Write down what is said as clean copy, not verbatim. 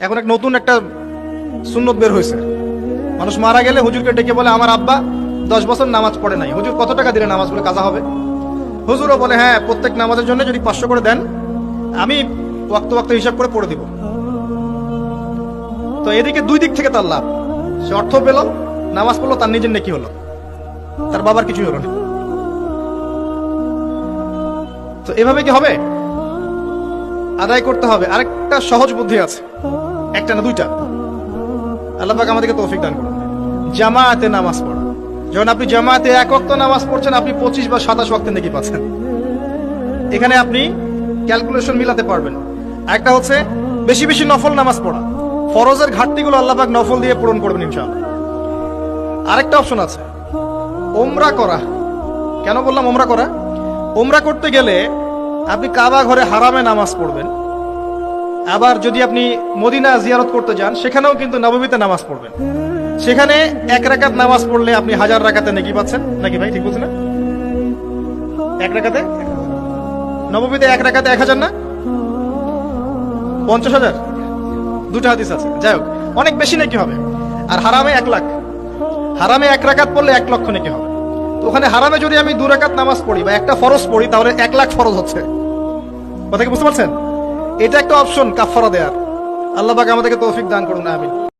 এখন এক নতুন একটা সুন্নত বের হয়েছে, মানুষ মারা গেলে হুজুরকে ডেকে বলে আমার আব্বা 10 বছর নামাজ পড়ে নাই, হুজুর কত টাকা দিলে নামাজগুলো কাজা হবে? হুজুরও বলে হ্যাঁ, প্রত্যেক নামাজের জন্য যদি 500 করে দেন আমি ওয়াক্ত ওয়াক্ত হিসাব করে পড়ে দিব। তো এদিকে দুই দিক থেকে তার লাভ, সে অর্থ পেল, নামাজ পড়লো, তার নিজের নেকি হলো, তার বাবার কিছুই হলো না। তো এভাবে কি হবে? আদায় করতে হবে। আরেকটা সহজ বুদ্ধি আছে, একটা না দুইটা। আল্লাহ পাক আমাদেরকে তৌফিক দান করুন। জামাতে নামাজ পড়া। যখন আপনি জামাতে এক ওয়াক্ত নামাজ পড়ছেন, আপনি 25 বা 27 ওয়াক্তের নেকি পাচ্ছেন। এখানে আপনি ক্যালকুলেশন মিলাতে পারবেন। একটা হচ্ছে বেশি বেশি নফল নামাজ পড়া, ফরজের ঘাটতিগুলো আল্লাহ পাক নফল দিয়ে পূরণ করবেন ইনশাআল্লাহ। আরেকটা অপশন আছে ওমরা করা। কেন বললাম ওমরা করা? ওমরা করতে গেলে আপনি কাবা ঘরে হারামে নামাজ পড়বেন, আবার যদি আপনি মদিনা জিয়ারত করতে যান সেখানেও কিন্তু নববীতে নামাজ পড়বেন। সেখানে 1 রাকাত নামাজ পড়লে আপনি 1000 রাকাতে নেকি পাচ্ছেন, নাকি ভাই ঠিক বলছেন না? 1 রাকাতে, নববীতে 1 রাকাতে 1000 না 50,000, দুটো হাদিস আছে। যাই হোক, অনেক বেশি নাকি হবে। আর হারামে 1 লাখ, হারামে 1 রাকাত পড়লে 1 লক্ষ নাকি হবে। তো ওখানে হারামে যদি আমি 2 রাকাত নামাজ পড়ি বা একটা ফরজ পড়ি, তাহলে 1 লাখ ফরজ হচ্ছে। কথা কি বুঝতে পারছেন? এটা একটা অপশন কাফারা দেয়ার। আল্লাহ পাক আমাদেরকে তৌফিক দান করুন, আমিন।